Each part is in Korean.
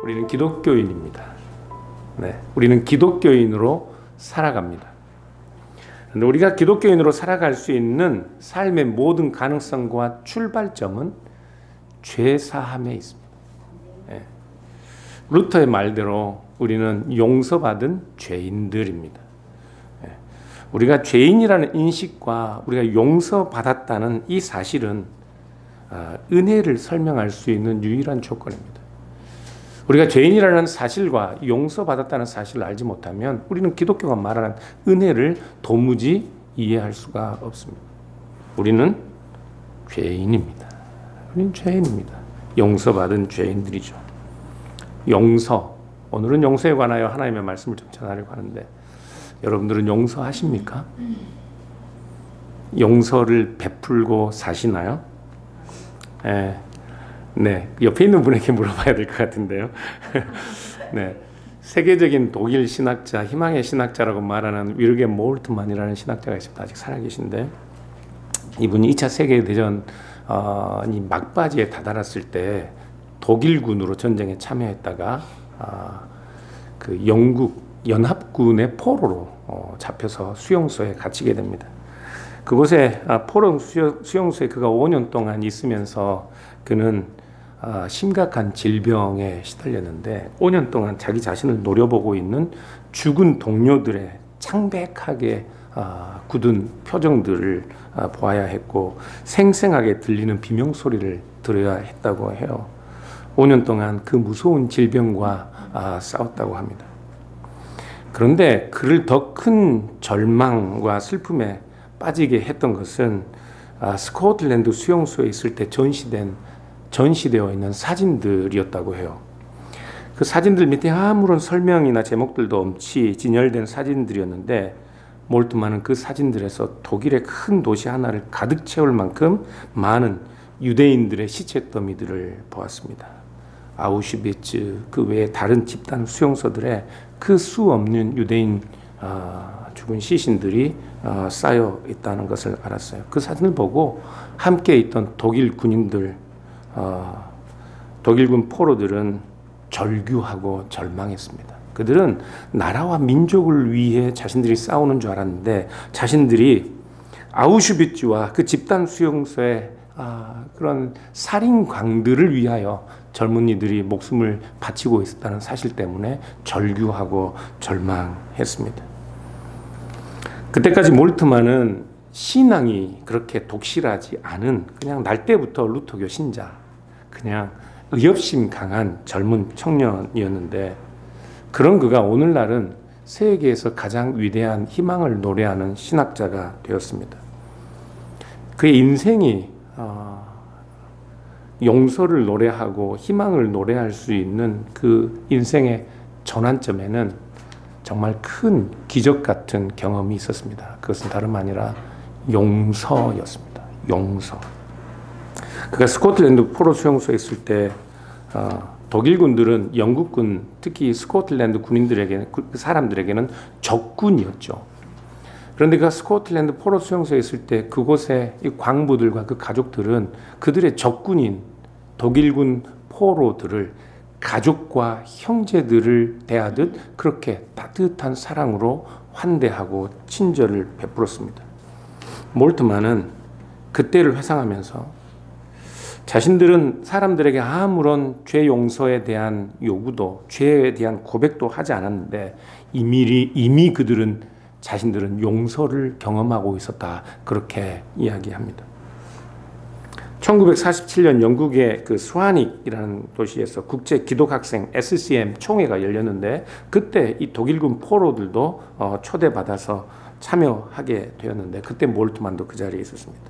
우리는 기독교인입니다. 네, 우리는 기독교인으로 살아갑니다. 근데 우리가 기독교인으로 살아갈 수 있는 삶의 모든 가능성과 출발점은 죄사함에 있습니다. 네. 루터의 말대로 우리는 용서받은 죄인들입니다. 네. 우리가 죄인이라는 인식과 우리가 용서받았다는 이 사실은 은혜를 설명할 수 있는 유일한 조건입니다. 우리가 죄인이라는 사실과 용서받았다는 사실을 알지 못하면 우리는 기독교가 말하는 은혜를 도무지 이해할 수가 없습니다. 우리는 죄인입니다. 우리는 죄인입니다. 용서받은 죄인들이죠. 용서. 오늘은 용서에 관하여 하나님의 말씀을 좀 전하려고 하는데 여러분들은 용서하십니까? 용서를 베풀고 사시나요? 네, 옆에 있는 분에게 물어봐야 될 것 같은데요. 네, 세계적인 독일 신학자, 희망의 신학자라고 말하는 위르겐 모울트만이라는 신학자가 있습니다. 아직 살아계신데 이분이 2차 세계대전이 막바지에 다다랐을 때 독일군으로 전쟁에 참여했다가 그 영국 연합군의 포로로 잡혀서 수용소에 갇히게 됩니다. 그곳에 포로 수용소에 그가 5년 동안 있으면서 그는 심각한 질병에 시달렸는데 5년 동안 자기 자신을 노려보고 있는 죽은 동료들의 창백하게 굳은 표정들을 보아야 했고 생생하게 들리는 비명소리를 들어야 했다고 해요. 5년 동안 그 무서운 질병과 싸웠다고 합니다. 그런데 그를 더 큰 절망과 슬픔에 빠지게 했던 것은 스코틀랜드 수용소에 있을 때 전시되어 있는 사진들이었다고 해요. 그 사진들 밑에 아무런 설명이나 제목들도 없이 진열된 사진들이었는데 몰트만은 그 사진들에서 독일의 큰 도시 하나를 가득 채울 만큼 많은 유대인들의 시체 더미들을 보았습니다. 아우슈비츠 그 외에 다른 집단 수용소들에 그 수 없는 유대인 죽은 시신들이 쌓여 있다는 것을 알았어요. 그 사진을 보고 함께 있던 독일 군인들, 독일군 포로들은 절규하고 절망했습니다. 그들은 나라와 민족을 위해 자신들이 싸우는 줄 알았는데 자신들이 아우슈비츠와 그 집단 수용소의 그런 살인광들을 위하여 젊은이들이 목숨을 바치고 있었다는 사실 때문에 절규하고 절망했습니다. 그때까지 몰트만은 신앙이 그렇게 독실하지 않은 그냥 날 때부터 루터교 신자, 그냥 의협심 강한 젊은 청년이었는데 그런 그가 오늘날은 세계에서 가장 위대한 희망을 노래하는 신학자가 되었습니다. 그의 인생이 용서를 노래하고 희망을 노래할 수 있는 그 인생의 전환점에는 정말 큰 기적 같은 경험이 있었습니다. 그것은 다름 아니라 용서였습니다. 용서. 그가 스코틀랜드 포로 수용소에 있을 때 독일군들은 영국군, 특히 스코틀랜드 군인들에게는 그 사람들에게는 적군이었죠. 그런데 그가 스코틀랜드 포로 수용소에 있을 때 그곳의 이 광부들과 그 가족들은 그들의 적군인 독일군 포로들을 가족과 형제들을 대하듯 그렇게 따뜻한 사랑으로 환대하고 친절을 베풀었습니다. 몰트만은 그때를 회상하면서 자신들은 사람들에게 아무런 죄 용서에 대한 요구도 죄에 대한 고백도 하지 않았는데 이미 그들은 자신들은 용서를 경험하고 있었다. 그렇게 이야기합니다. 1947년 영국의 그 스와닉이라는 도시에서 국제 기독학생 SCM 총회가 열렸는데 그때 이 독일군 포로들도 초대받아서 참여하게 되었는데 그때 몰트만도 그 자리에 있었습니다.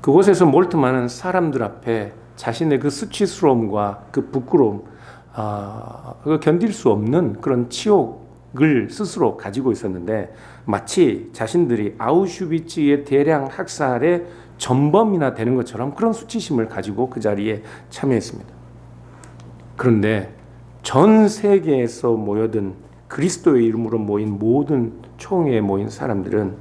그곳에서 몰트만은 사람들 앞에 자신의 그 수치스러움과 그 부끄러움, 그걸 견딜 수 없는 그런 치욕을 스스로 가지고 있었는데 마치 자신들이 아우슈비츠의 대량 학살의 전범이나 되는 것처럼 그런 수치심을 가지고 그 자리에 참여했습니다. 그런데 전 세계에서 모여든 그리스도의 이름으로 모인 모든 총회에 모인 사람들은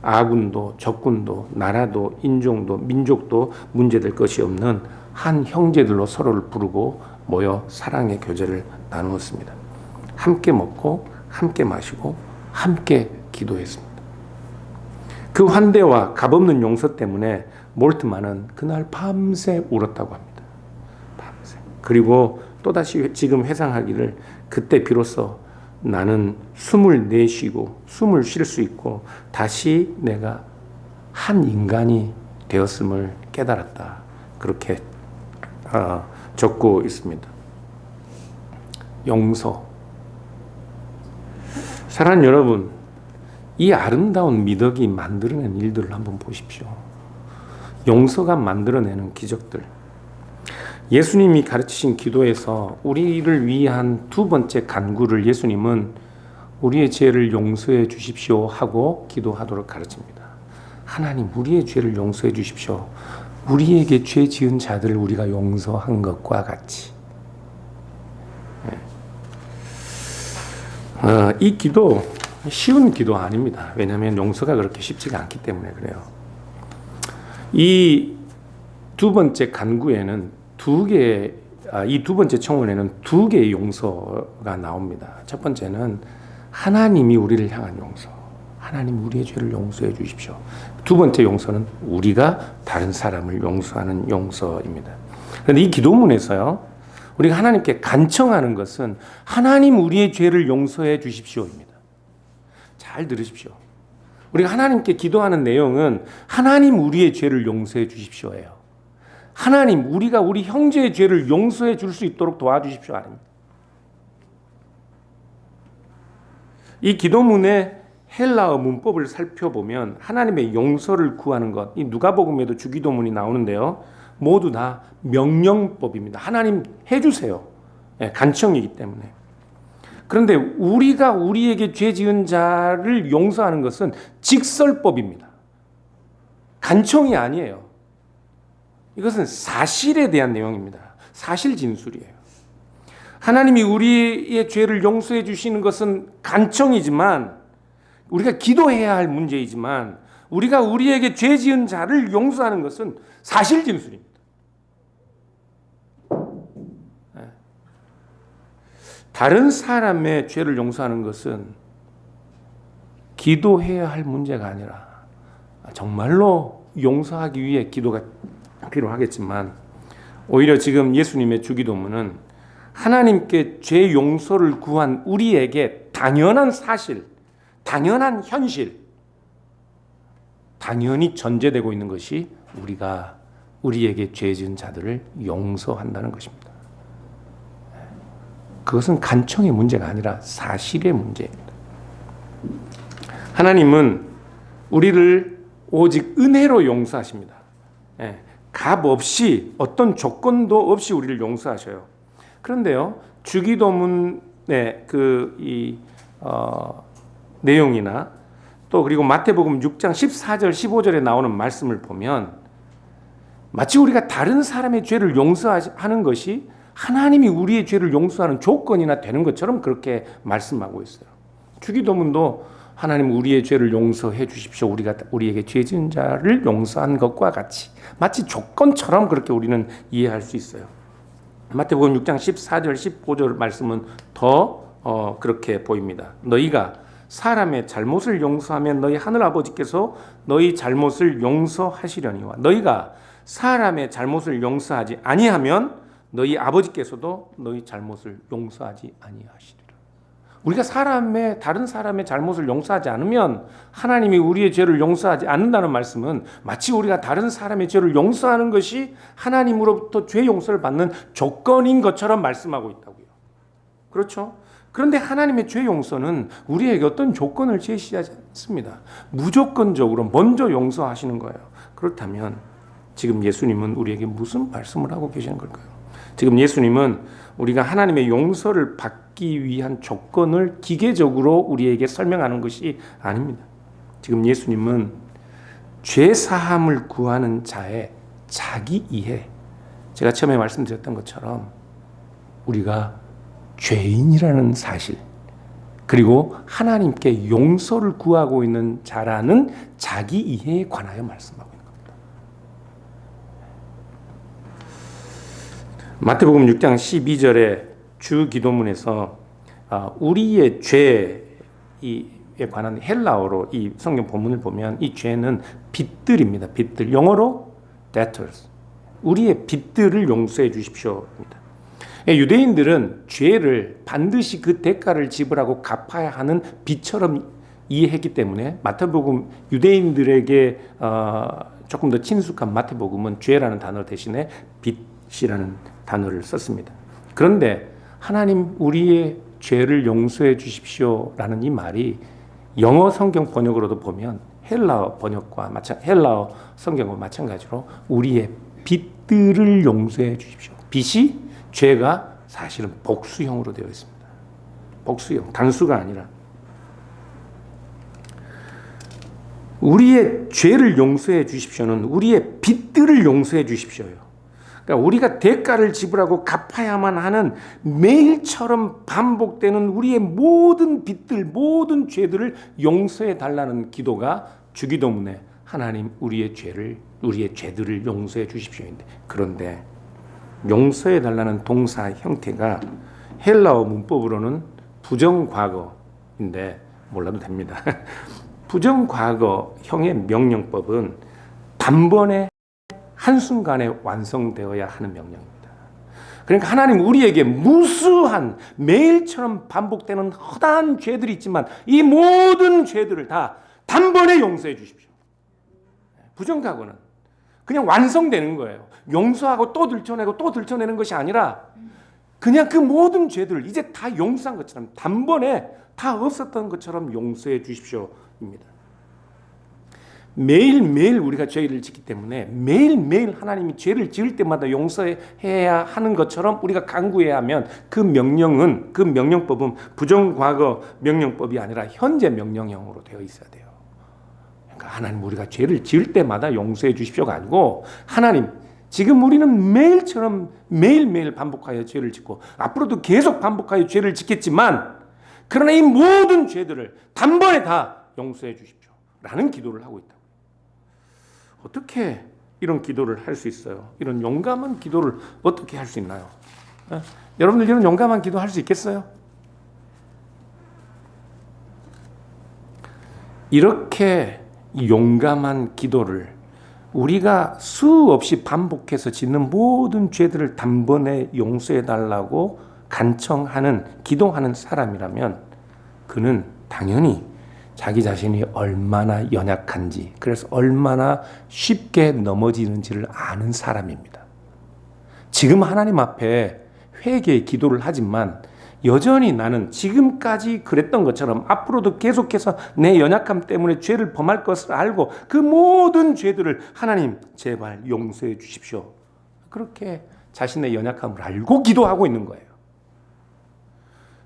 아군도 적군도 나라도 인종도 민족도 문제될 것이 없는 한 형제들로 서로를 부르고 모여 사랑의 교제를 나누었습니다. 함께 먹고 함께 마시고 함께 기도했습니다. 그 환대와 값없는 용서 때문에 몰트만은 그날 밤새 울었다고 합니다. 밤새. 그리고 또다시 지금 회상하기를 그때 비로소 나는 숨을 내쉬고 숨을 쉴 수 있고 다시 내가 한 인간이 되었음을 깨달았다. 그렇게 적고 있습니다. 용서. 사랑하는 여러분, 이 아름다운 미덕이 만들어낸 일들을 한번 보십시오. 용서가 만들어내는 기적들. 예수님이 가르치신 기도에서 우리를 위한 두 번째 간구를 예수님은 우리의 죄를 용서해 주십시오 하고 기도하도록 가르칩니다. 하나님, 우리의 죄를 용서해 주십시오. 우리에게 죄 지은 자들을 우리가 용서한 것과 같이. 이 기도 쉬운 기도 아닙니다. 왜냐하면 용서가 그렇게 쉽지가 않기 때문에 그래요. 이 두 번째 간구에는 이 두 번째 청원에는 두 개의 용서가 나옵니다. 첫 번째는 하나님이 우리를 향한 용서. 하나님 우리의 죄를 용서해 주십시오. 두 번째 용서는 우리가 다른 사람을 용서하는 용서입니다. 그런데 이 기도문에서요, 우리가 하나님께 간청하는 것은 하나님 우리의 죄를 용서해 주십시오입니다. 잘 들으십시오. 우리가 하나님께 기도하는 내용은 하나님 우리의 죄를 용서해 주십시오예요. 하나님 우리가 우리 형제의 죄를 용서해 줄 수 있도록 도와주십시오 아닙니다. 이 기도문의 헬라어 문법을 살펴보면 하나님의 용서를 구하는 것, 이 누가복음에도 주기도문이 나오는데요, 모두 다 명령법입니다. 하나님 해주세요. 간청이기 때문에. 그런데 우리가 우리에게 죄 지은 자를 용서하는 것은 직설법입니다. 간청이 아니에요. 이것은 사실에 대한 내용입니다. 사실 진술이에요. 하나님이 우리의 죄를 용서해 주시는 것은 간청이지만, 우리가 기도해야 할 문제이지만, 우리가 우리에게 죄 지은 자를 용서하는 것은 사실 진술입니다. 다른 사람의 죄를 용서하는 것은 기도해야 할 문제가 아니라 정말로 용서하기 위해 기도가 필요하겠지만, 오히려 지금 예수님의 주기도문은 하나님께 죄 용서를 구한 우리에게 당연한 사실, 당연한 현실, 당연히 전제되고 있는 것이 우리가 우리에게 죄 지은 자들을 용서한다는 것입니다. 그것은 간청의 문제가 아니라 사실의 문제입니다. 하나님은 우리를 오직 은혜로 용서하십니다. 값 없이, 어떤 조건도 없이 우리를 용서하셔요. 그런데요, 주기도문의 내용이나 또 그리고 마태복음 6장 14절 15절에 나오는 말씀을 보면 마치 우리가 다른 사람의 죄를 용서하는 것이 하나님이 우리의 죄를 용서하는 조건이나 되는 것처럼 그렇게 말씀하고 있어요. 주기도문도 하나님 우리의 죄를 용서해 주십시오. 우리가 우리에게 죄 지은 자를 용서한 것과 같이, 마치 조건처럼 그렇게 우리는 이해할 수 있어요. 마태복음 6장 14절 15절 말씀은 더 그렇게 보입니다. 너희가 사람의 잘못을 용서하면 너희 하늘아버지께서 너희 잘못을 용서하시려니와 너희가 사람의 잘못을 용서하지 아니하면 너희 아버지께서도 너희 잘못을 용서하지 아니하시리라. 우리가 다른 사람의 잘못을 용서하지 않으면 하나님이 우리의 죄를 용서하지 않는다는 말씀은 마치 우리가 다른 사람의 죄를 용서하는 것이 하나님으로부터 죄 용서를 받는 조건인 것처럼 말씀하고 있다고요. 그렇죠? 그런데 하나님의 죄 용서는 우리에게 어떤 조건을 제시하지 않습니다. 무조건적으로 먼저 용서하시는 거예요. 그렇다면 지금 예수님은 우리에게 무슨 말씀을 하고 계시는 걸까요? 지금 예수님은 우리가 하나님의 용서를 받기 위한 조건을 기계적으로 우리에게 설명하는 것이 아닙니다. 지금 예수님은 죄 사함을 구하는 자의 자기 이해, 제가 처음에 말씀드렸던 것처럼 우리가 죄인이라는 사실, 그리고 하나님께 용서를 구하고 있는 자라는 자기 이해에 관하여 말씀하고 있는 겁니다. 마태복음 6장 12절에 주 기도문에서 우리의 죄에 관한 헬라어로 이 성경 본문을 보면 이 죄는 빚들입니다. 빚들. 영어로 debtors. 우리의 빚들을 용서해 주십시오입니다. 유대인들은 죄를 반드시 그 대가를 지불하고 갚아야 하는 빚처럼 이해했기 때문에 마태복음 유대인들에게 조금 더 친숙한 마태복음은 죄라는 단어 대신에 빚이라는 단어를 썼습니다. 그런데 하나님 우리의 죄를 용서해 주십시오라는 이 말이 영어 성경 번역으로도 보면 헬라어 성경과 마찬가지로 우리의 빚들을 용서해 주십시오. 빚이 죄가 사실은 복수형으로 되어 있습니다. 복수형, 단수가 아니라. 우리의 죄를 용서해 주십시오는 우리의 빚들을 용서해 주십시오요. 그러니까 우리가 대가를 지불하고 갚아야만 하는 매일처럼 반복되는 우리의 모든 빚들, 모든 죄들을 용서해 달라는 기도가 주기도문에 하나님 우리의 죄들을 용서해 주십시오인데, 그런데 용서해 달라는 동사 형태가 헬라어 문법으로는 부정과거인데 몰라도 됩니다. 부정과거형의 명령법은 단번에 한순간에 완성되어야 하는 명령입니다. 그러니까 하나님 우리에게 무수한 매일처럼 반복되는 허다한 죄들이 있지만 이 모든 죄들을 다 단번에 용서해 주십시오. 부정과거는 그냥 완성되는 거예요. 용서하고 또 들춰내고 또 들춰내는 것이 아니라 그냥 그 모든 죄들을 이제 다 용서한 것처럼 단번에 다 없었던 것처럼 용서해 주십시오입니다. 매일매일 우리가 죄를 짓기 때문에 매일매일 하나님이 죄를 지을 때마다 용서해야 하는 것처럼 우리가 간구해야 하면 그 명령법은 부정과거 명령법이 아니라 현재 명령형으로 되어 있어야 돼요. 그러니까 하나님 우리가 죄를 지을 때마다 용서해 주십시오가 아니고 하나님 지금 우리는 매일처럼 매일매일 반복하여 죄를 짓고 앞으로도 계속 반복하여 죄를 짓겠지만 그러나 이 모든 죄들을 단번에 다 용서해 주십시오 라는 기도를 하고 있다. 어떻게 이런 기도를 할 수 있어요? 이런 용감한 기도를 어떻게 할 수 있나요? 여러분들 이런 용감한 기도 할 수 있겠어요? 이렇게 용감한 기도를 우리가 수없이 반복해서 짓는 모든 죄들을 단번에 용서해 달라고 간청하는 기도하는 사람이라면 그는 당연히 자기 자신이 얼마나 연약한지, 그래서 얼마나 쉽게 넘어지는지를 아는 사람입니다. 지금 하나님 앞에 회개의 기도를 하지만 여전히 나는 지금까지 그랬던 것처럼 앞으로도 계속해서 내 연약함 때문에 죄를 범할 것을 알고 그 모든 죄들을 하나님 제발 용서해 주십시오. 그렇게 자신의 연약함을 알고 기도하고 있는 거예요.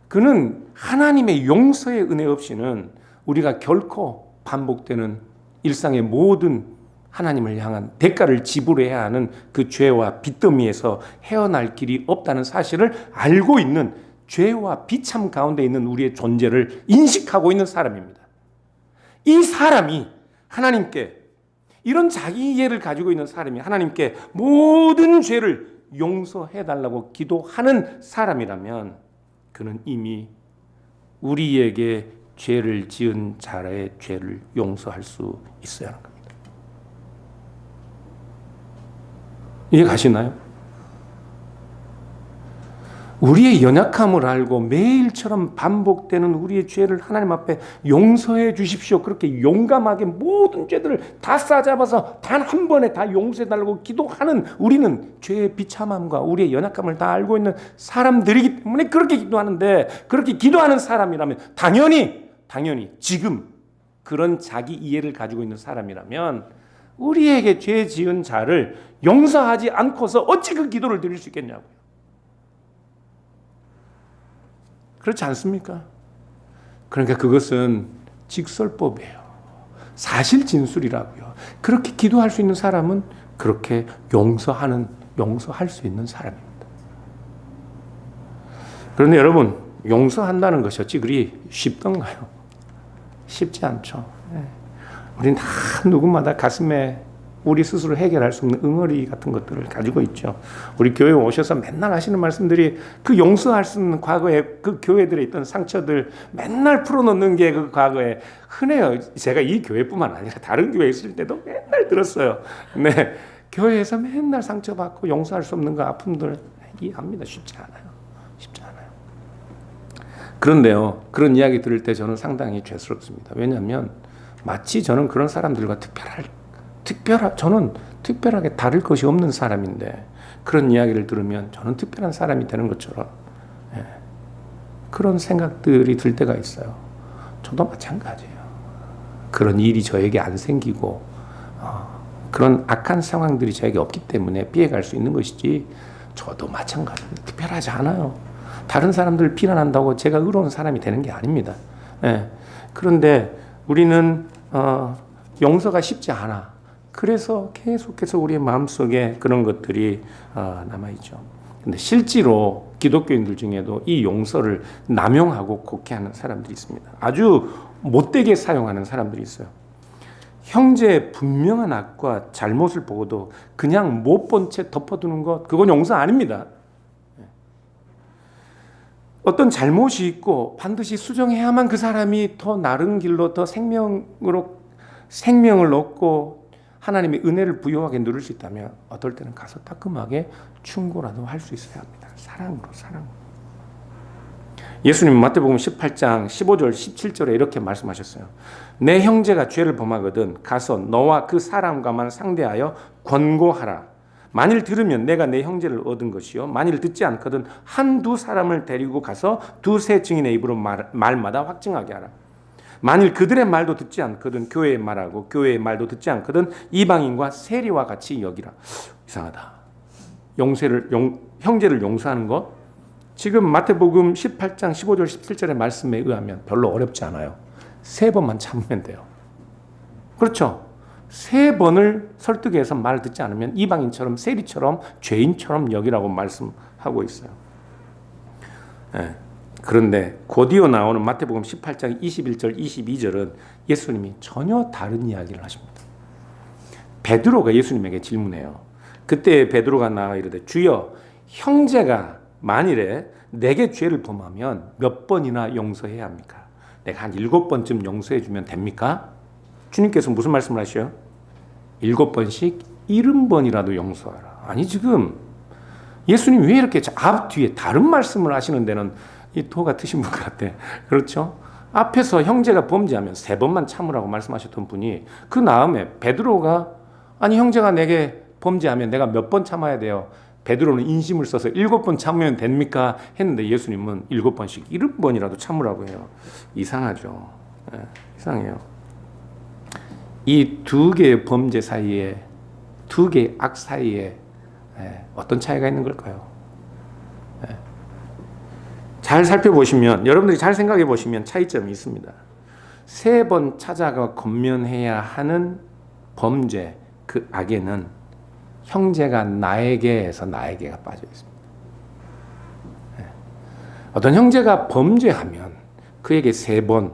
그는 하나님의 용서의 은혜 없이는 우리가 결코 반복되는 일상의 모든 하나님을 향한 대가를 지불해야 하는 그 죄와 빚더미에서 헤어날 길이 없다는 사실을 알고 있는 죄와 비참 가운데 있는 우리의 존재를 인식하고 있는 사람입니다. 이 사람이 하나님께 이런 자기 이해를 가지고 있는 사람이 하나님께 모든 죄를 용서해달라고 기도하는 사람이라면 그는 이미 우리에게 죄를 지은 자의 죄를 용서할 수 있어야 하는 겁니다. 이해 가시나요? 우리의 연약함을 알고 매일처럼 반복되는 우리의 죄를 하나님 앞에 용서해 주십시오. 그렇게 용감하게 모든 죄들을 다 싸잡아서 단 한 번에 다 용서해 달라고 기도하는 우리는 죄의 비참함과 우리의 연약함을 다 알고 있는 사람들이기 때문에 그렇게 기도하는데, 그렇게 기도하는 사람이라면 당연히 지금 그런 자기 이해를 가지고 있는 사람이라면 우리에게 죄 지은 자를 용서하지 않고서 어찌 그 기도를 드릴 수 있겠냐고요. 그렇지 않습니까? 그러니까 그것은 직설법이에요. 사실 진술이라고요. 그렇게 기도할 수 있는 사람은 그렇게 용서할 수 있는 사람입니다. 그런데 여러분, 용서한다는 것이 어찌 그리 쉽던가요? 쉽지 않죠. 우리는 다 누구마다 가슴에 우리 스스로 해결할 수 없는 응어리 같은 것들을 가지고 있죠. 우리 교회에 오셔서 맨날 하시는 말씀들이 그 용서할 수 없는 과거에 그 교회들에 있던 상처들 맨날 풀어놓는 게 그 과거에 흔해요. 제가 이 교회뿐만 아니라 다른 교회에 있을 때도 맨날 들었어요. 네, 교회에서 맨날 상처받고 용서할 수 없는 그 아픔들 이해합니다. 쉽지 않아요. 쉽지 않아요. 그런데요, 그런 이야기 들을 때 저는 상당히 죄스럽습니다. 왜냐하면 마치 저는 그런 사람들과 저는 특별하게 다를 것이 없는 사람인데 그런 이야기를 들으면 저는 특별한 사람이 되는 것처럼 그런 생각들이 들 때가 있어요. 저도 마찬가지예요. 그런 일이 저에게 안 생기고 그런 악한 상황들이 저에게 없기 때문에 피해갈 수 있는 것이지 저도 마찬가지입니다. 특별하지 않아요. 다른 사람들을 비난한다고 제가 의로운 사람이 되는 게 아닙니다. 그런데 우리는 용서가 쉽지 않아. 그래서 계속해서 우리의 마음속에 그런 것들이 남아있죠. 근데 실제로 기독교인들 중에도 이 용서를 남용하고 곡해하는 사람들이 있습니다. 아주 못되게 사용하는 사람들이 있어요. 형제의 분명한 악과 잘못을 보고도 그냥 못 본 채 덮어두는 것, 그건 용서 아닙니다. 어떤 잘못이 있고 반드시 수정해야만 그 사람이 더 나른 길로 더 생명을 얻고 하나님의 은혜를 부여하게 누릴 수 있다면 어떨 때는 가서 따끔하게 충고라도 할 수 있어야 합니다. 사랑으로. 예수님 마태복음 18장 15절 17절에 이렇게 말씀하셨어요. 내 형제가 죄를 범하거든 가서 너와 그 사람과만 상대하여 권고하라. 만일 들으면 내가 내 형제를 얻은 것이요 만일 듣지 않거든 한두 사람을 데리고 가서 두세 증인의 입으로 말마다 확증하게 하라. 만일 그들의 말도 듣지 않거든 교회의 말하고 교회의 말도 듣지 않거든 이방인과 세리와 같이 여기라. 이상하다. 형제를 용서하는 것, 지금 마태복음 18장 15절 17절의 말씀에 의하면 별로 어렵지 않아요. 3번만 참으면 돼요. 그렇죠? 3번을 설득해서 말 듣지 않으면 이방인처럼 세리처럼 죄인처럼 여기라고 말씀하고 있어요. 그런데 곧이어 나오는 마태복음 18장 21절 22절은 예수님이 전혀 다른 이야기를 하십니다. 베드로가 예수님에게 질문해요. 그때 베드로가 나와 이르되 주여 형제가 만일에 내게 죄를 범하면 몇 번이나 용서해야 합니까? 내가 한 7번쯤 용서해 주면 됩니까? 주님께서 무슨 말씀을 하셔요? 7번씩 70번이라도 용서하라. 아니 지금 예수님 왜 이렇게 앞뒤에 다른 말씀을 하시는 데는 이 도 같으신 분 같아. 그렇죠? 앞에서 형제가 범죄하면 3번만 참으라고 말씀하셨던 분이 그 다음에 베드로가 아니 형제가 내게 범죄하면 내가 몇 번 참아야 돼요? 베드로는 인심을 써서 7번 참으면 됩니까? 했는데 예수님은 7번씩 70번이라도 참으라고 해요. 이상하죠. 이상해요. 이 두 개의 범죄 사이에, 두 개의 악 사이에 어떤 차이가 있는 걸까요? 잘 살펴보시면, 여러분들이 잘 생각해 보시면 차이점이 있습니다. 3번 찾아가 권면해야 하는 범죄, 그 악에는 형제가 나에게에서 나에게가 빠져 있습니다. 어떤 형제가 범죄하면 그에게 3번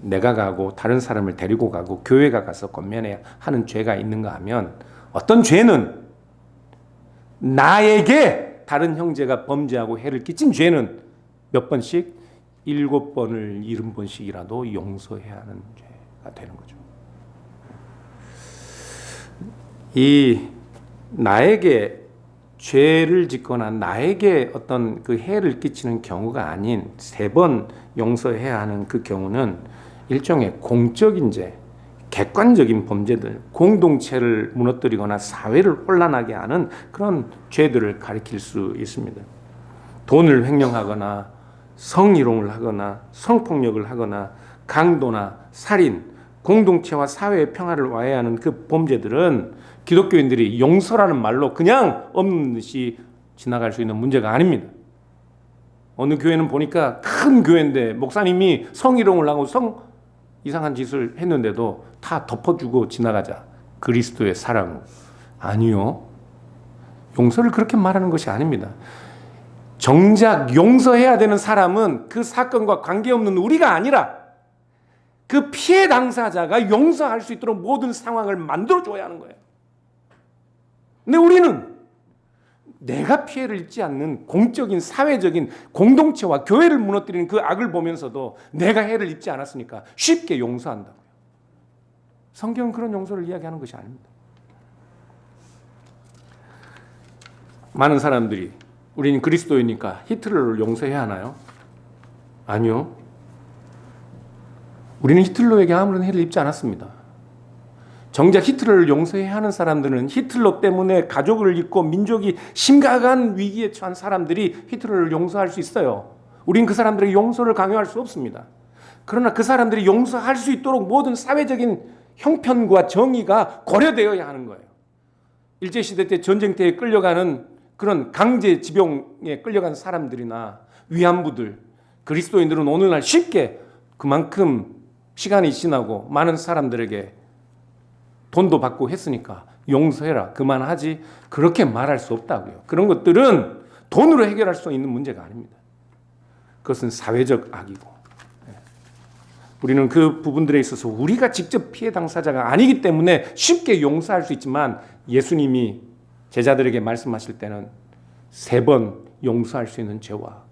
내가 가고 다른 사람을 데리고 가고 교회가 가서 권면해야 하는 죄가 있는가 하면 어떤 죄는 나에게 다른 형제가 범죄하고 해를 끼친 죄는 몇 번씩 7번을 70번씩이라도 용서해야 하는 죄가 되는 거죠. 이 나에게 죄를 짓거나 나에게 어떤 그 해를 끼치는 경우가 아닌 3번 용서해야 하는 그 경우는 일종의 공적인 죄, 객관적인 범죄들, 공동체를 무너뜨리거나 사회를 혼란하게 하는 그런 죄들을 가리킬 수 있습니다. 돈을 횡령하거나 성희롱을 하거나 성폭력을 하거나 강도나 살인, 공동체와 사회의 평화를 와해하는 그 범죄들은 기독교인들이 용서라는 말로 그냥 없는 듯이 지나갈 수 있는 문제가 아닙니다. 어느 교회는 보니까 큰 교회인데 목사님이 성희롱을 하고 이상한 짓을 했는데도 다 덮어주고 지나가자. 그리스도의 사랑. 아니요. 용서를 그렇게 말하는 것이 아닙니다. 정작 용서해야 되는 사람은 그 사건과 관계없는 우리가 아니라 그 피해 당사자가 용서할 수 있도록 모든 상황을 만들어줘야 하는 거예요. 근데 우리는 내가 피해를 입지 않는 공적인 사회적인 공동체와 교회를 무너뜨리는 그 악을 보면서도 내가 해를 입지 않았으니까 쉽게 용서한다고요. 성경은 그런 용서를 이야기하는 것이 아닙니다. 많은 사람들이 우리는 그리스도이니까 히틀러를 용서해야 하나요? 아니요. 우리는 히틀러에게 아무런 해를 입지 않았습니다. 정작 히틀러를 용서해야 하는 사람들은 히틀러 때문에 가족을 잃고 민족이 심각한 위기에 처한 사람들이 히틀러를 용서할 수 있어요. 우린 그 사람들에게 용서를 강요할 수 없습니다. 그러나 그 사람들이 용서할 수 있도록 모든 사회적인 형편과 정의가 고려되어야 하는 거예요. 일제시대 때 전쟁터에 끌려가는 그런 강제 집용에 끌려간 사람들이나 위안부들, 그리스도인들은 오늘날 쉽게 그만큼 시간이 지나고 많은 사람들에게 돈도 받고 했으니까 용서해라, 그만하지, 그렇게 말할 수 없다고요. 그런 것들은 돈으로 해결할 수 있는 문제가 아닙니다. 그것은 사회적 악이고, 우리는 그 부분들에 있어서 우리가 직접 피해 당사자가 아니기 때문에 쉽게 용서할 수 있지만, 예수님이 제자들에게 말씀하실 때는 3번 용서할 수 있는 죄와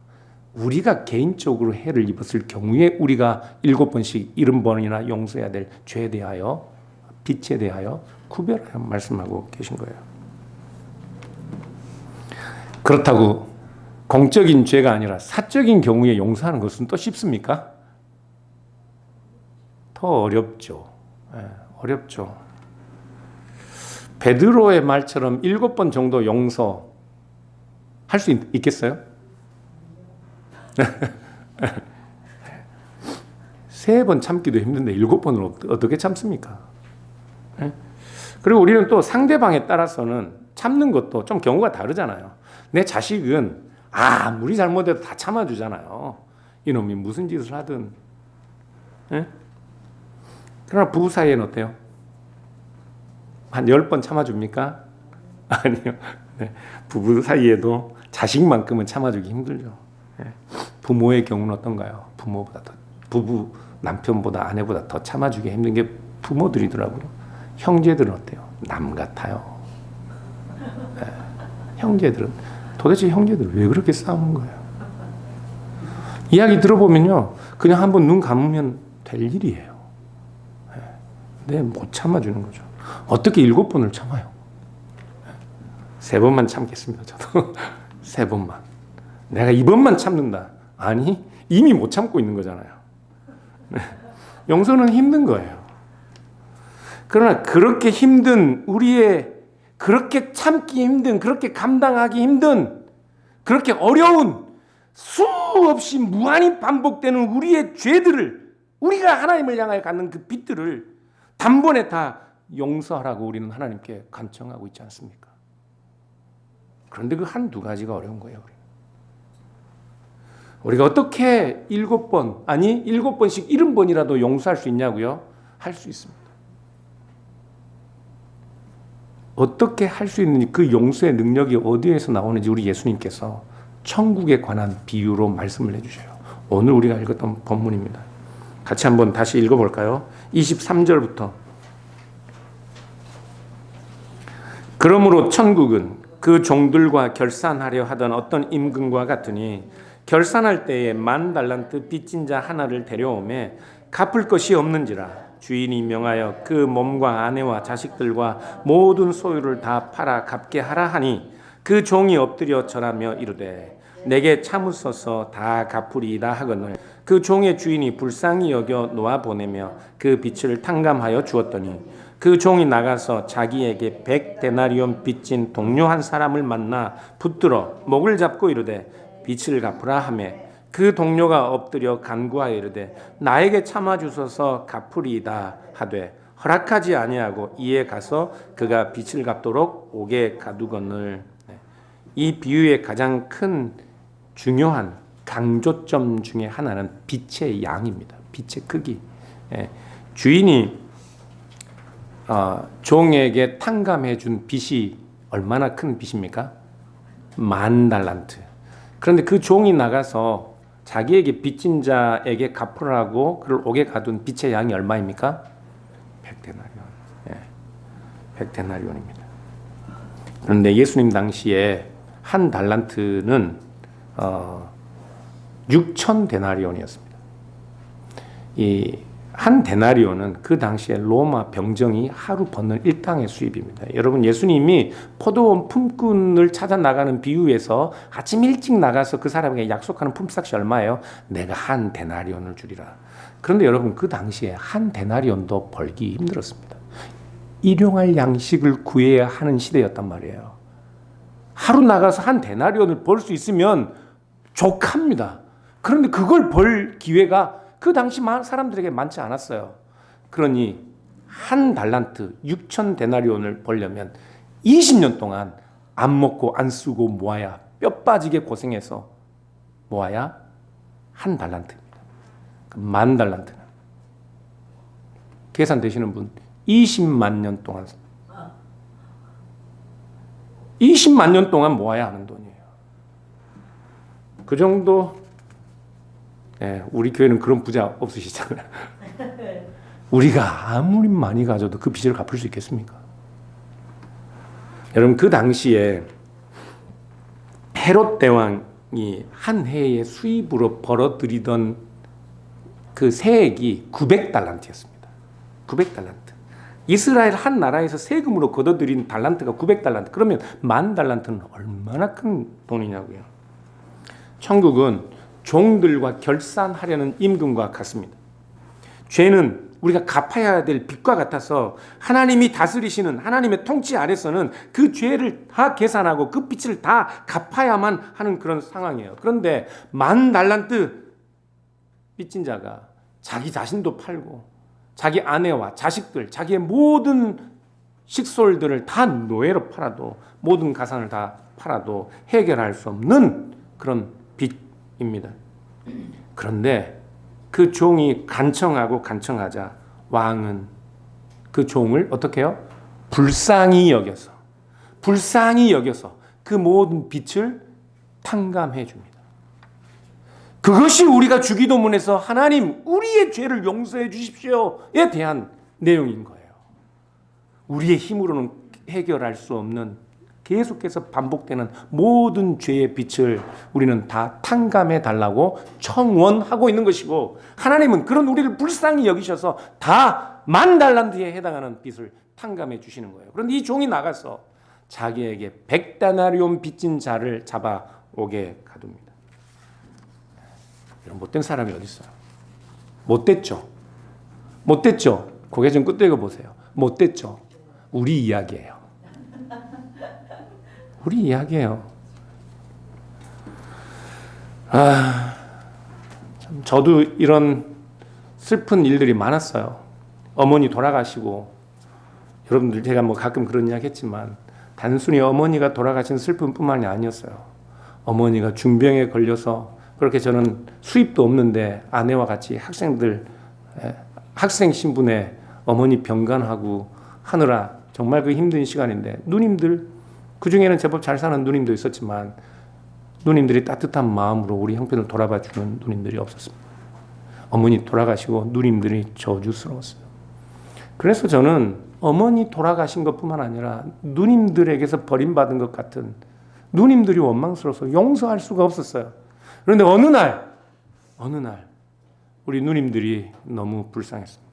우리가 개인적으로 해를 입었을 경우에 우리가 7번씩 70번이나 용서해야 될 죄에 대하여, 빛에 대하여 구별하여 말씀하고 계신 거예요. 그렇다고 공적인 죄가 아니라 사적인 경우에 용서하는 것은 또 쉽습니까? 더 어렵죠. 어렵죠. 베드로의 말처럼 7번 정도 용서할 수 있겠어요? 3번 참기도 힘든데 7번을 어떻게 참습니까? 그리고 우리는 또 상대방에 따라서는 참는 것도 좀 경우가 다르잖아요. 내 자식은 아무리 잘못해도 다 참아주잖아요. 이놈이 무슨 짓을 하든. 그러나 부부 사이에는 어때요? 한 10번 참아줍니까? 아니요. 부부 사이에도 자식만큼은 참아주기 힘들죠. 부모의 경우는 어떤가요? 부부 남편보다 아내보다 더 참아주기 힘든 게 부모들이더라고요. 형제들은 어때요? 남 같아요. 형제들은 도대체 형제들 왜 그렇게 싸우는 거예요? 이야기 들어보면요, 그냥 한번 눈 감으면 될 일이에요. 근데 못 참아주는 거죠. 어떻게 7번을 참아요? 3번만 참겠습니다. 저도 3번만. 내가 2번만 참는다. 아니, 이미 못 참고 있는 거잖아요. 용서는 힘든 거예요. 그러나 그렇게 힘든, 우리의 그렇게 참기 힘든, 그렇게 감당하기 힘든, 그렇게 어려운, 수없이 무한히 반복되는 우리의 죄들을, 우리가 하나님을 향하여 갖는 그 빚들을 단번에 다 용서하라고 우리는 하나님께 간청하고 있지 않습니까? 그런데 그 한두 가지가 어려운 거예요. 우리가 어떻게 7번, 아니 7번씩 70번이라도 용서할 수 있냐고요? 할 수 있습니다. 어떻게 할 수 있는지, 그 용서의 능력이 어디에서 나오는지 우리 예수님께서 천국에 관한 비유로 말씀을 해주셔요. 오늘 우리가 읽었던 본문입니다. 같이 한번 다시 읽어볼까요? 23절부터. 그러므로 천국은 그 종들과 결산하려 하던 어떤 임금과 같으니 결산할 때에 10,000달란트 빚진 자 하나를 데려오매 갚을 것이 없는지라 주인이 명하여 그 몸과 아내와 자식들과 모든 소유를 다 팔아 갚게 하라 하니 그 종이 엎드려 절하며 이르되 내게 참으소서 다 갚으리이다 하거늘 그 종의 주인이 불쌍히 여겨 놓아 보내며 그 빚을 탕감하여 주었더니 그 종이 나가서 자기에게 100데나리온 빚진 동료 한 사람을 만나 붙들어 목을 잡고 이르되 빚을 갚으라 하며 그 동료가 엎드려 간구하여 이르되 나에게 참아 주소서 갚으리이다 하되 허락하지 아니하고 이에 가서 그가 빚을 갚도록 옥에 가두거늘. 이 비유의 가장 큰 중요한 강조점 중에 하나는 빚의 양입니다. 빚의 크기. 주인이 종에게 탕감해 준 빚이 얼마나 큰 빚입니까? 10,000달란트. 그런데 그 종이 나가서 자기에게 빚진 자에게 갚으라고 그를 옥에 가둔 빚의 양이 얼마입니까? 100데나리온. 100데나리온입니다. 그런데 예수님 당시에 한 달란트는 6천 데나리온이었습니다. 이 한 데나리온은 그 당시에 로마 병정이 하루 벗는 일당의 수입입니다. 여러분, 예수님이 포도원 품꾼을 찾아 나가는 비유에서 아침 일찍 나가서 그 사람에게 약속하는 품삯이 얼마예요? 내가 한 데나리온을 주리라. 그런데 여러분, 그 당시에 한 데나리온도 벌기 힘들었습니다. 일용할 양식을 구해야 하는 시대였단 말이에요. 하루 나가서 한 데나리온을 벌 수 있으면 족합니다. 그런데 그걸 벌 기회가 그 당시 사람들에게 많지 않았어요. 그러니 한 달란트 6천 데나리온을 벌려면 20년 동안 안 먹고 안 쓰고 모아야, 뼈 빠지게 고생해서 모아야 한 달란트입니다. 만 달란트는 계산되시는 분 20만 년 동안 20만 년 동안 모아야 하는 돈이에요. 그 정도. 우리 교회는 그런 부자 없으시잖아요. 우리가 아무리 많이 가져도 그 빚을 갚을 수 있겠습니까? 여러분, 그 당시에 헤롯 대왕이 한 해의 수입으로 벌어들이던 그 세액이 900달란트였습니다. 900달란트. 이스라엘 한 나라에서 세금으로 걷어들인 달란트가 900달란트. 그러면 만 달란트는 얼마나 큰 돈이냐고요. 천국은 종들과 결산하려는 임금과 같습니다. 죄는 우리가 갚아야 될 빚과 같아서 하나님이 다스리시는 하나님의 통치 아래서는 그 죄를 다 계산하고 그 빚을 다 갚아야만 하는 그런 상황이에요. 그런데 만 달란트 빚진 자가 자기 자신도 팔고 자기 아내와 자식들, 자기의 모든 식솔들을 다 노예로 팔아도, 모든 가산을 다 팔아도 해결할 수 없는 그런 빚입니다. 그런데 그 종이 간청하자 왕은 그 종을 어떻게 해요? 불쌍히 여겨서 그 모든 빚을 탕감해 줍니다. 그것이 우리가 주기도문에서 하나님 우리의 죄를 용서해 주십시오에 대한 내용인 거예요. 우리의 힘으로는 해결할 수 없는, 계속해서 반복되는 모든 죄의 빚을 우리는 다 탕감해 달라고 청원하고 있는 것이고, 하나님은 그런 우리를 불쌍히 여기셔서 다 만 달란트에 해당하는 빚을 탕감해 주시는 거예요. 그런데 이 종이 나가서 자기에게 100데나리온 빚진 자를 잡아오게 가둡니다. 이런 못된 사람이 어디 있어요? 못됐죠? 고개 좀 끄덕여 보세요. 못됐죠? 우리 이야기예요. 저도 이런 슬픈 일들이 많았어요. 어머니 돌아가시고, 여러분들 제가 가끔 그런 이야기 했지만 단순히 어머니가 돌아가신 슬픔뿐만이 아니었어요. 어머니가 중병에 걸려서, 그렇게 저는 수입도 없는데 아내와 같이 학생 신분에 어머니 병간하고 하느라 정말 그 힘든 시간인데, 누님들, 그 중에는 제법 잘 사는 누님도 있었지만 누님들이 따뜻한 마음으로 우리 형편을 돌아봐 주는 누님들이 없었습니다. 어머니 돌아가시고 누님들이 저주스러웠어요. 그래서 저는 어머니 돌아가신 것뿐만 아니라 누님들에게서 버림받은 것 같은 누님들이 원망스러워서 용서할 수가 없었어요. 그런데 어느 날 우리 누님들이 너무 불쌍했습니다.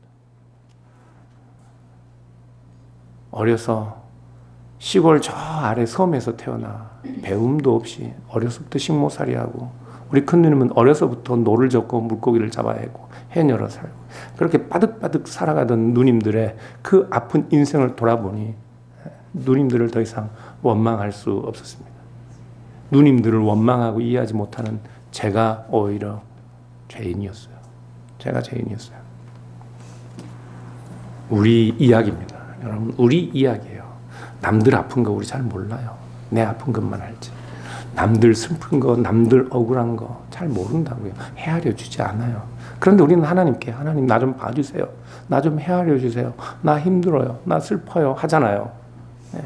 어려서 시골 저 아래 섬에서 태어나 배움도 없이 어려서부터 식모살이하고, 우리 큰누님은 어려서부터 노를 젓고 물고기를 잡아야 했고 해녀로 살고, 그렇게 바득바득 살아가던 누님들의 그 아픈 인생을 돌아보니 누님들을 더 이상 원망할 수 없었습니다. 누님들을 원망하고 이해하지 못하는 제가 오히려 죄인이었어요. 우리 이야기입니다. 여러분, 우리 이야기예요. 남들 아픈 거 우리 잘 몰라요. 내 아픈 것만 알지. 남들 슬픈 거, 남들 억울한 거 잘 모른다고요. 헤아려 주지 않아요. 그런데 우리는 하나님께, 하나님 나 좀 봐주세요. 나 좀 헤아려 주세요. 나 힘들어요. 나 슬퍼요. 하잖아요. 네.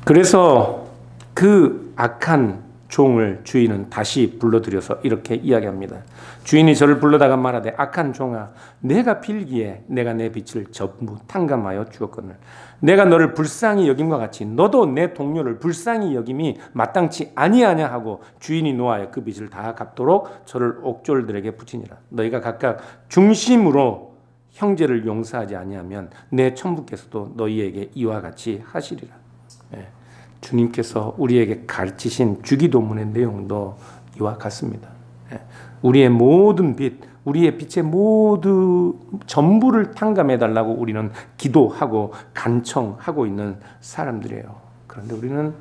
그래서 그 악한 종을 주인은 다시 불러들여서 이렇게 이야기합니다. 주인이 저를 불러다가 말하되 악한 종아 내가 빌기에 내가 내 빚을 전부 탕감하여 주었거늘 내가 너를 불쌍히 여김과 같이 너도 내 동료를 불쌍히 여김이 마땅치 아니하냐 하고 주인이 노하여 그 빚을 다 갚도록 저를 옥졸들에게 붙이니라. 너희가 각각 중심으로 형제를 용서하지 아니하면 내 천부께서도 너희에게 이와 같이 하시리라. 주님께서 우리에게 가르치신 주기도문의 내용도 이와 같습니다. 우리의 모든 빚, 우리의 빚의 모두 전부를 탕감해 달라고 우리는 기도하고 간청하고 있는 사람들이에요. 그런데 우리는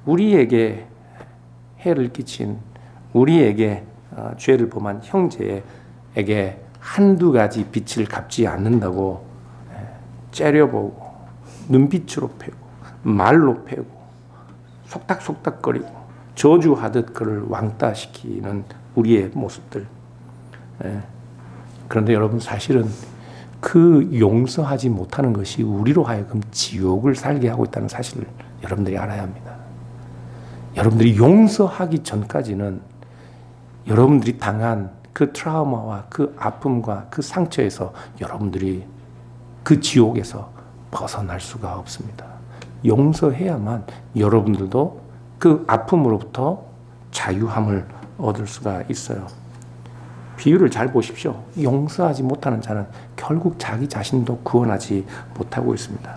우리에게 해를 끼친 우리에게 죄를 범한 형제에게 한두 가지 빚을 갚지 않는다고 째려보고 눈빛으로 패고 말로 패고 속닥속닥거리고 저주하듯 그를 왕따시키는 우리의 모습들. 그런데 여러분 사실은 그 용서하지 못하는 것이 우리로 하여금 지옥을 살게 하고 있다는 사실을 여러분들이 알아야 합니다. 여러분들이 용서하기 전까지는 여러분들이 당한 그 트라우마와 그 아픔과 그 상처에서 여러분들이 그 지옥에서 벗어날 수가 없습니다. 용서해야만 여러분들도 그 아픔으로부터 자유함을 얻을 수가 있어요. 비유를 잘 보십시오. 용서하지 못하는 자는 결국 자기 자신도 구원하지 못하고 있습니다.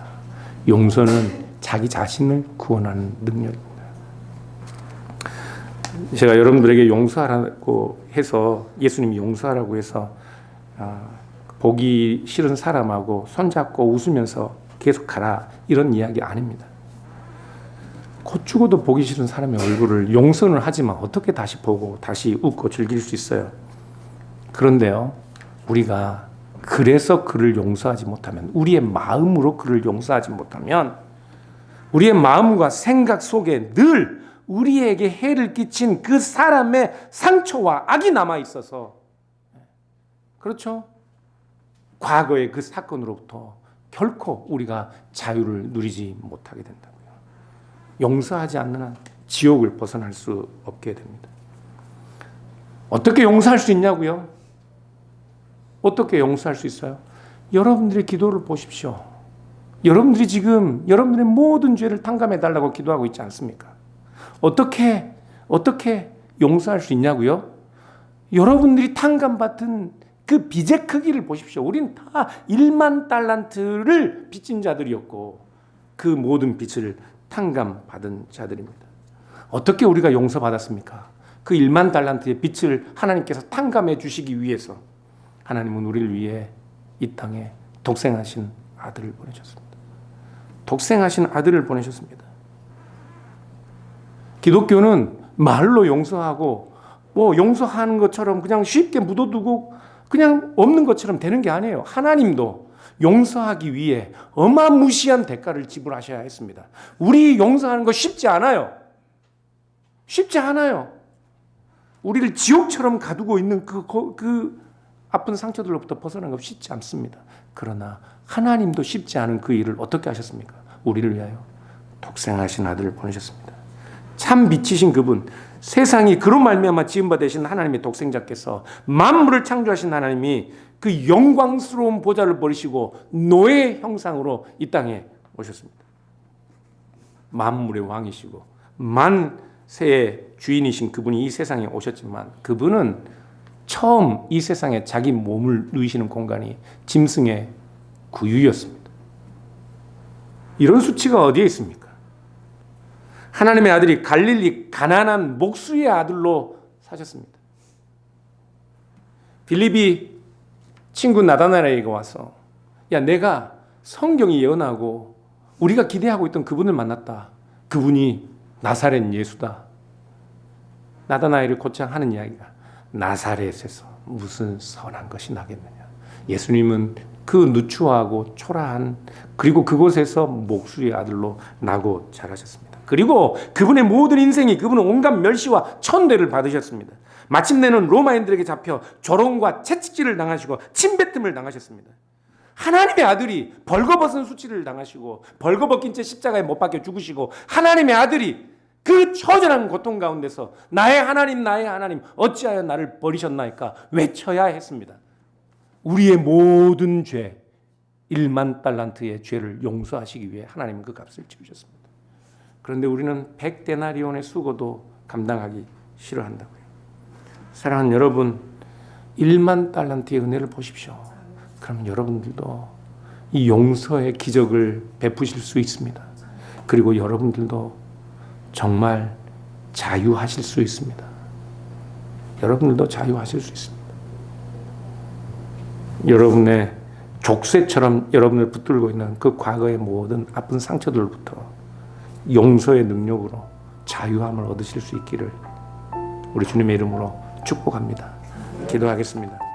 용서는 자기 자신을 구원하는 능력입니다. 제가 여러분들에게 용서하라고 해서 예수님이 용서하라고 해서 보기 싫은 사람하고 손잡고 웃으면서 계속 가라 이런 이야기 아닙니다. 곧 죽어도 보기 싫은 사람의 얼굴을 용서는 하지만 어떻게 다시 보고 다시 웃고 즐길 수 있어요? 그런데요, 우리가 그래서 그를 용서하지 못하면, 우리의 마음으로 그를 용서하지 못하면 우리의 마음과 생각 속에 늘 우리에게 해를 끼친 그 사람의 상처와 악이 남아 있어서, 그렇죠? 과거의 그 사건으로부터 결코 우리가 자유를 누리지 못하게 된다고요. 용서하지 않는 한 지옥을 벗어날 수 없게 됩니다. 어떻게 용서할 수 있냐고요? 어떻게 용서할 수 있어요? 여러분들의 기도를 보십시오. 여러분들이 지금 여러분들의 모든 죄를 탕감해 달라고 기도하고 있지 않습니까? 어떻게 용서할 수 있냐고요? 여러분들이 탕감받은 그 빚의 크기를 보십시오. 우린 다 1만 달란트를 빚진 자들이었고 그 모든 빚을 탕감받은 자들입니다. 어떻게 우리가 용서받았습니까? 그 1만 달란트의 빚을 하나님께서 탕감해 주시기 위해서 하나님은 우리를 위해 이 땅에 독생하신 아들을 보내셨습니다. 독생하신 아들을 보내셨습니다. 기독교는 말로 용서하고 용서하는 것처럼 그냥 쉽게 묻어두고 그냥 없는 것처럼 되는 게 아니에요. 하나님도 용서하기 위해 어마무시한 대가를 지불하셔야 했습니다. 우리 용서하는 거 쉽지 않아요. 쉽지 않아요. 우리를 지옥처럼 가두고 있는 그 아픈 상처들로부터 벗어나는 거 쉽지 않습니다. 그러나 하나님도 쉽지 않은 그 일을 어떻게 하셨습니까? 우리를 위하여 독생하신 아들을 보내셨습니다. 참 빛이신 그분, 세상이 그로 말미암아 지은 바 되신 하나님의 독생자께서 만물을 창조하신 하나님이 그 영광스러운 보좌를 버리시고 노예 형상으로 이 땅에 오셨습니다. 만물의 왕이시고 만세의 주인이신 그분이 이 세상에 오셨지만 그분은 처음 이 세상에 자기 몸을 누이시는 공간이 짐승의 구유였습니다. 이런 수치가 어디에 있습니까? 하나님의 아들이 갈릴리 가난한 목수의 아들로 사셨습니다. 빌립이 친구 나다나엘에게 와서 야, 내가 성경이 예언하고 우리가 기대하고 있던 그분을 만났다. 그분이 나사렛 예수다. 나다나엘을 곧장 하는 이야기가 나사렛에서 무슨 선한 것이 나겠느냐. 예수님은 그 누추하고 초라한 그리고 그곳에서 목수의 아들로 나고 자라셨습니다. 그리고 그분의 모든 인생이 그분은 온갖 멸시와 천대를 받으셨습니다. 마침내는 로마인들에게 잡혀 조롱과 채찍질을 당하시고 침뱉음을 당하셨습니다. 하나님의 아들이 벌거벗은 수치를 당하시고 벌거벗긴 채 십자가에 못 박혀 죽으시고 하나님의 아들이 그 처절한 고통 가운데서 나의 하나님 나의 하나님 어찌하여 나를 버리셨나이까 외쳐야 했습니다. 우리의 모든 죄 1만 달란트의 죄를 용서하시기 위해 하나님은 그 값을 치르셨습니다. 그런데 우리는 100데나리온의 수고도 감당하기 싫어한다고요. 사랑하는 여러분, 1만 달란트의 은혜를 보십시오. 그럼 여러분들도 이 용서의 기적을 베푸실 수 있습니다. 그리고 여러분들도 정말 자유하실 수 있습니다. 여러분들도 자유하실 수 있습니다. 여러분의 족쇄처럼 여러분을 붙들고 있는 그 과거의 모든 아픈 상처들부터 용서의 능력으로 자유함을 얻으실 수 있기를 우리 주님의 이름으로 축복합니다. 기도하겠습니다.